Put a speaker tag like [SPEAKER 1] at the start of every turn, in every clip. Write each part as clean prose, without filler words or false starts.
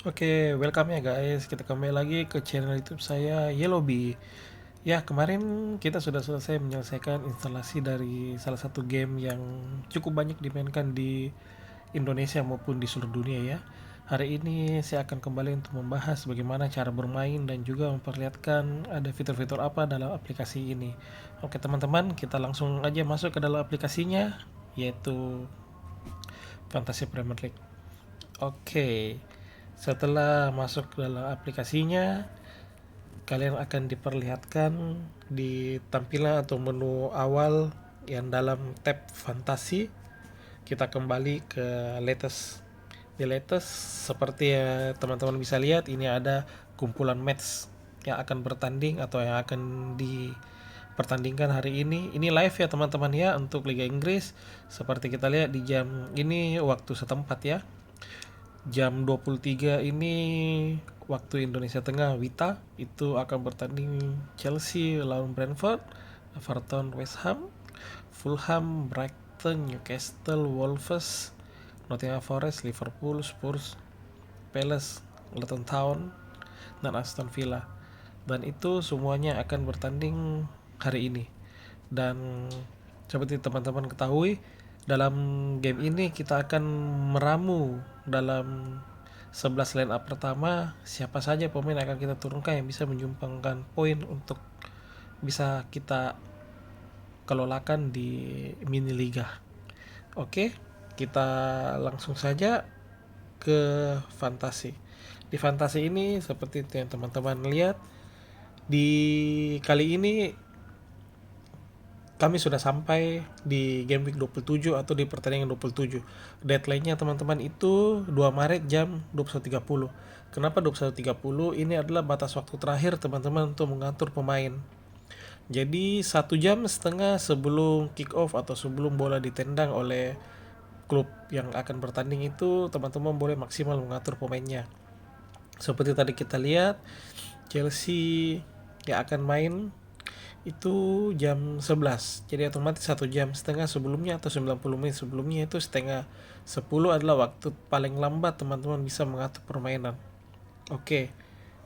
[SPEAKER 1] Oke, welcome ya guys. Kita kembali lagi ke channel YouTube saya Yellowbee. Ya, kemarin kita sudah selesai menyelesaikan instalasi dari salah satu game yang cukup banyak dimainkan di Indonesia maupun di seluruh dunia ya. Hari ini saya akan kembali untuk membahas bagaimana cara bermain dan juga memperlihatkan ada fitur-fitur apa dalam aplikasi ini. Oke, teman-teman, kita langsung aja masuk ke dalam aplikasinya, yaitu Fantasy Premier League. Oke, setelah masuk ke dalam aplikasinya, kalian akan diperlihatkan di tampilan atau menu awal yang dalam tab fantasi. Kita kembali ke latest. Di latest, seperti ya teman-teman bisa lihat, ini ada kumpulan match yang akan bertanding atau yang akan dipertandingkan hari ini. Ini live ya teman-teman ya untuk Liga Inggris. Seperti kita lihat di jam ini waktu setempat ya. Jam 23 ini waktu Indonesia Tengah WITA itu akan bertanding Chelsea lawan Brentford, Everton West Ham, Fulham Brighton Newcastle Wolves, Nottingham Forest Liverpool Spurs Palace Luton Town dan Aston Villa. Dan itu semuanya akan bertanding hari ini. Dan seperti teman-teman ketahui, dalam game ini kita akan meramu dalam 11 line up pertama siapa saja pemain yang akan kita turunkan yang bisa menyumbangkan poin untuk bisa kita kelolakan di mini liga. Oke, kita langsung saja ke fantasi. Di fantasi ini seperti yang teman-teman lihat, di kali ini kami sudah sampai di game week 27 atau di pertandingan 27. Deadline-nya teman-teman itu 2 Maret jam 21.30. Kenapa 21.30? Ini adalah batas waktu terakhir teman-teman untuk mengatur pemain. Jadi 1 jam setengah sebelum kick off atau sebelum bola ditendang oleh klub yang akan bertanding itu, teman-teman boleh maksimal mengatur pemainnya. Seperti tadi kita lihat, Chelsea yang akan main itu jam 11, jadi otomatis 1 jam setengah sebelumnya atau 90 menit sebelumnya, itu setengah 10 adalah waktu paling lambat teman-teman bisa mengatur permainan. Oke,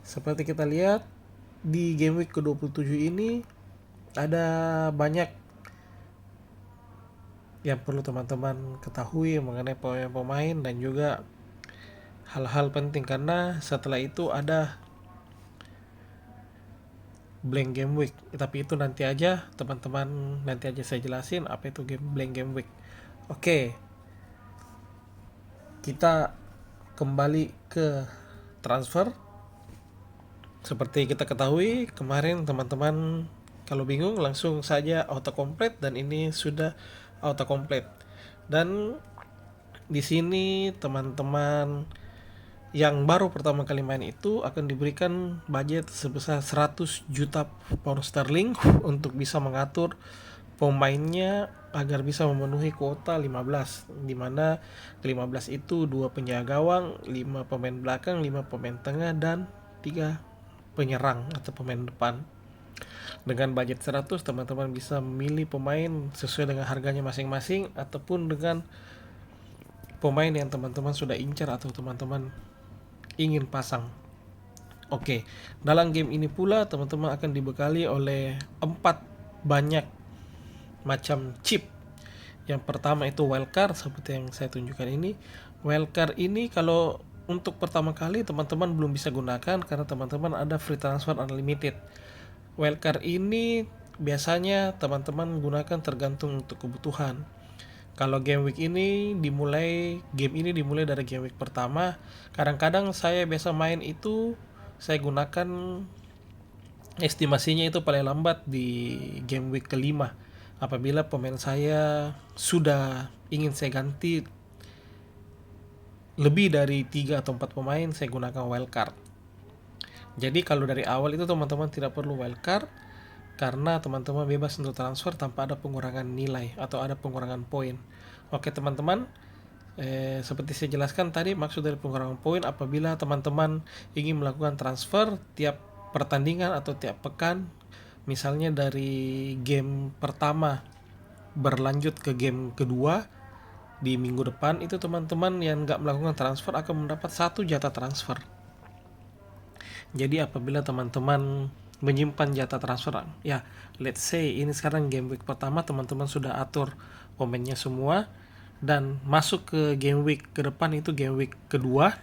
[SPEAKER 1] seperti kita lihat di game week ke-27 ini ada banyak yang perlu teman-teman ketahui mengenai pemain-pemain dan juga hal-hal penting, karena setelah itu ada blank game week. Tapi itu nanti aja teman-teman, nanti aja saya jelasin apa itu blank game week. Oke, kita kembali ke transfer. Seperti kita ketahui kemarin teman-teman, kalau bingung langsung saja auto complete, dan ini sudah auto complete. Dan di sini teman-teman yang baru pertama kali main itu akan diberikan budget sebesar 100 juta pound sterling untuk bisa mengatur pemainnya agar bisa memenuhi kuota 15, di mana ke 15 itu 2 penjaga gawang, 5 pemain belakang, 5 pemain tengah, dan 3 penyerang atau pemain depan. Dengan budget 100, teman-teman bisa memilih pemain sesuai dengan harganya masing-masing ataupun dengan pemain yang teman-teman sudah incar atau teman-teman ingin pasang. Oke, dalam game ini pula teman-teman akan dibekali oleh 4 banyak macam chip. Yang pertama itu wildcard, seperti yang saya tunjukkan ini. Wildcard ini kalau untuk pertama kali teman-teman belum bisa gunakan karena teman-teman ada free transfer unlimited. Wildcard ini biasanya teman-teman gunakan tergantung untuk kebutuhan. Kalau game ini dimulai dari game week pertama. Kadang-kadang saya biasa main itu saya gunakan estimasinya itu paling lambat di game week kelima. Apabila pemain saya sudah ingin saya ganti lebih dari 3 atau 4 pemain, saya gunakan wildcard. Jadi kalau dari awal itu teman-teman tidak perlu wildcard, karena teman-teman bebas untuk transfer tanpa ada pengurangan nilai atau ada pengurangan poin. Oke teman-teman, seperti saya jelaskan tadi, maksud dari pengurangan poin apabila teman-teman ingin melakukan transfer tiap pertandingan atau tiap pekan, misalnya dari game pertama berlanjut ke game kedua, di minggu depan itu teman-teman yang nggak melakukan transfer akan mendapat 1 jatah transfer. Jadi apabila teman-teman menyimpan jatah transfer, ya let's say ini sekarang game week pertama teman-teman sudah atur pemainnya semua, dan masuk ke game week ke depan itu game week kedua,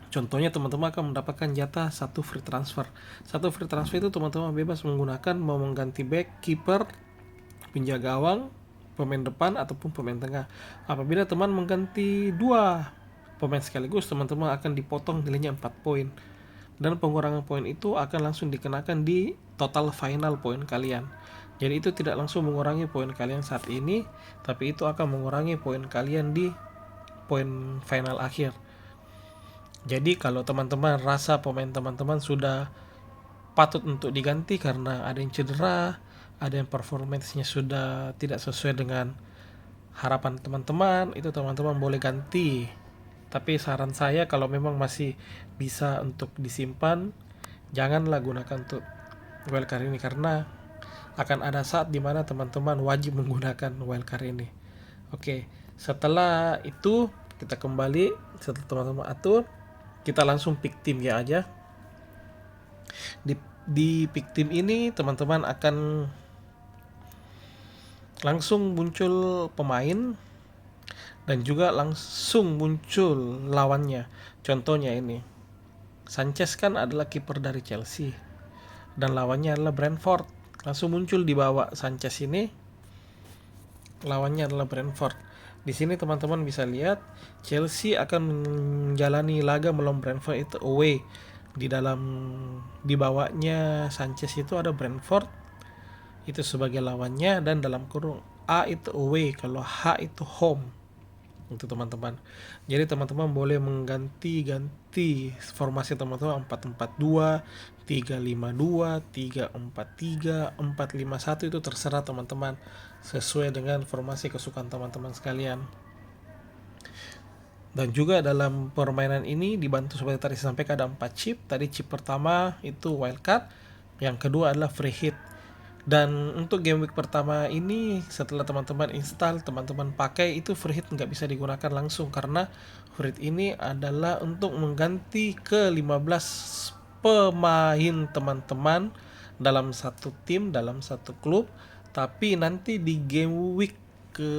[SPEAKER 1] contohnya teman-teman akan mendapatkan jatah 1 free transfer. 1 free transfer itu teman-teman bebas menggunakan mau mengganti back, keeper, penjaga gawang, pemain depan ataupun pemain tengah. Apabila teman mengganti 2 pemain sekaligus, teman-teman akan dipotong nilainya 4 poin. Dan pengurangan poin itu akan langsung dikenakan di total final poin kalian. Jadi itu tidak langsung mengurangi poin kalian saat ini, tapi itu akan mengurangi poin kalian di poin final akhir. Jadi kalau teman-teman rasa pemain teman-teman sudah patut untuk diganti karena ada yang cedera, ada yang performance-nya sudah tidak sesuai dengan harapan teman-teman, itu teman-teman boleh ganti. Tapi saran saya kalau memang masih bisa untuk disimpan, janganlah gunakan untuk wildcard ini karena akan ada saat dimana teman-teman wajib menggunakan wildcard ini. Oke, setelah itu kita kembali, setelah teman-teman atur, kita langsung pick tim ya aja. Di pick tim ini teman-teman akan langsung muncul pemain dan juga langsung muncul lawannya. Contohnya ini, Sanchez kan adalah kiper dari Chelsea dan lawannya adalah Brentford. Langsung muncul di bawah Sanchez ini, lawannya adalah Brentford. Di sini teman-teman bisa lihat Chelsea akan menjalani laga melawan Brentford itu away. Di bawahnya Sanchez itu ada Brentford itu sebagai lawannya, dan dalam kurung A itu away, kalau H itu home. Itu teman-teman. Jadi teman-teman boleh mengganti-ganti formasi teman-teman 4-4-2, 3-5-2, 3-4-3, 4-5-1, itu terserah teman-teman sesuai dengan formasi kesukaan teman-teman sekalian. Dan juga dalam permainan ini dibantu seperti tadi saya sampaikan ada 4 chip. Tadi chip pertama itu wildcard, yang kedua adalah free hit. Dan untuk game week pertama ini setelah teman-teman install, teman-teman pakai, itu free hit nggak bisa digunakan langsung karena free hit ini adalah untuk mengganti ke 15 pemain teman-teman dalam satu tim, dalam satu klub. Tapi nanti di game week ke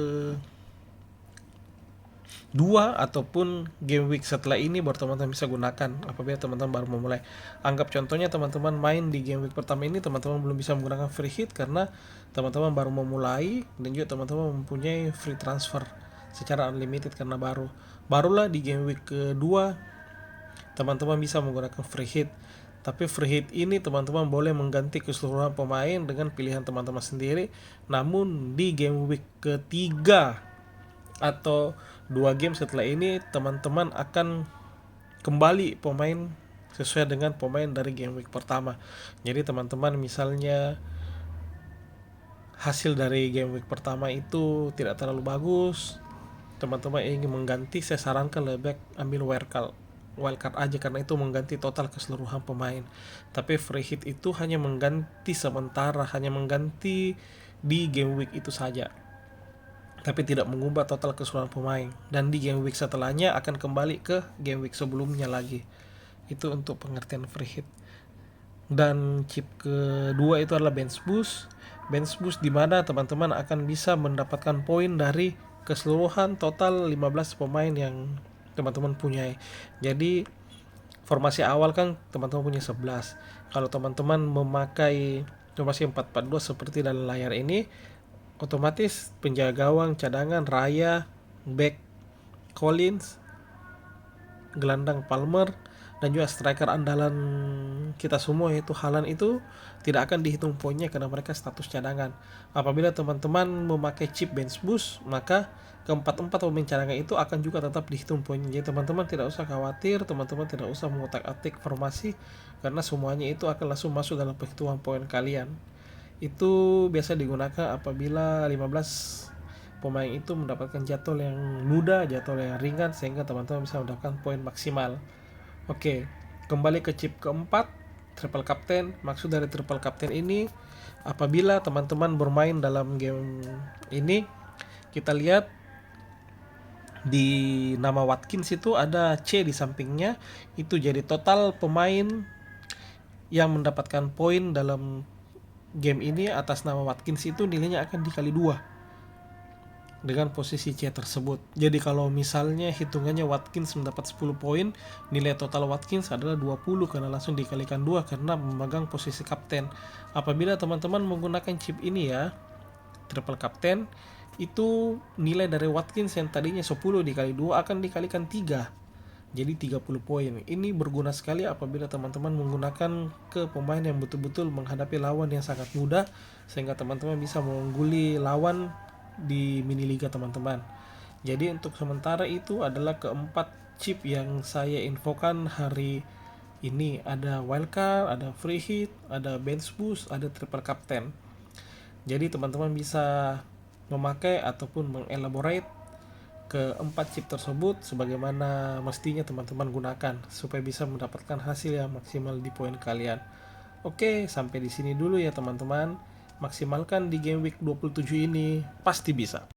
[SPEAKER 1] 2 ataupun game week setelah ini baru teman-teman bisa gunakan apabila teman-teman baru memulai. Anggap contohnya teman-teman main di game week pertama ini, teman-teman belum bisa menggunakan free hit karena teman-teman baru memulai, dan juga teman-teman mempunyai free transfer secara unlimited karena barulah di game week kedua teman-teman bisa menggunakan free hit. Tapi free hit ini teman-teman boleh mengganti keseluruhan pemain dengan pilihan teman-teman sendiri. Namun di game week ketiga atau 2 game setelah ini teman-teman akan kembali pemain sesuai dengan pemain dari game week pertama. Jadi teman-teman misalnya hasil dari game week pertama itu tidak terlalu bagus, teman-teman ingin mengganti, saya sarankan lebih baik ambil wildcard aja karena itu mengganti total keseluruhan pemain. Tapi free hit itu hanya mengganti sementara, hanya mengganti di game week itu saja, tapi tidak mengubah total keseluruhan pemain, dan di game week setelahnya akan kembali ke game week sebelumnya lagi. Itu untuk pengertian free hit. Dan chip kedua itu adalah bench boost. Bench boost di mana teman-teman akan bisa mendapatkan poin dari keseluruhan total 15 pemain yang teman-teman punya. Jadi formasi awal kan teman-teman punya 11. Kalau teman-teman memakai formasi 4-4-2 seperti dalam layar ini, otomatis penjaga gawang cadangan Raya, back Collins, gelandang Palmer, dan juga striker andalan kita semua yaitu Haaland itu tidak akan dihitung poinnya karena mereka status cadangan. Apabila teman-teman memakai chip bench boost, maka keempat-empat pemain cadangan itu akan juga tetap dihitung poinnya. Jadi teman-teman tidak usah khawatir, teman-teman tidak usah mengutak-atik formasi karena semuanya itu akan langsung masuk dalam perhitungan poin kalian. Itu biasa digunakan apabila 15 pemain itu mendapatkan jadwal yang mudah, jadwal yang ringan, sehingga teman-teman bisa mendapatkan poin maksimal. Oke, kembali ke chip keempat, triple captain. Maksud dari triple captain ini, apabila teman-teman bermain dalam game ini, kita lihat Di nama Watkins itu ada C di sampingnya, itu jadi total pemain yang mendapatkan poin dalam game ini atas nama Watkins itu nilainya akan dikali 2 dengan posisi C tersebut. Jadi kalau misalnya hitungannya Watkins mendapat 10 poin, nilai total Watkins adalah 20 karena langsung dikalikan 2 karena memegang posisi kapten. Apabila teman-teman menggunakan chip ini ya, triple captain, itu nilai dari Watkins yang tadinya 10 dikali 2 akan dikalikan 3. Jadi 30 poin. Ini berguna sekali apabila teman-teman menggunakan ke pemain yang betul-betul menghadapi lawan yang sangat mudah, sehingga teman-teman bisa mengungguli lawan di mini liga teman-teman. Jadi untuk sementara itu adalah keempat chip yang saya infokan hari ini. Ada wildcard, ada free hit, ada bench boost, ada triple captain. Jadi teman-teman bisa memakai ataupun mengelaborate keempat chip tersebut sebagaimana mestinya teman-teman gunakan supaya bisa mendapatkan hasil yang maksimal di poin kalian. Oke, sampai di sini dulu ya teman-teman. Maksimalkan di game week 27 ini, pasti bisa.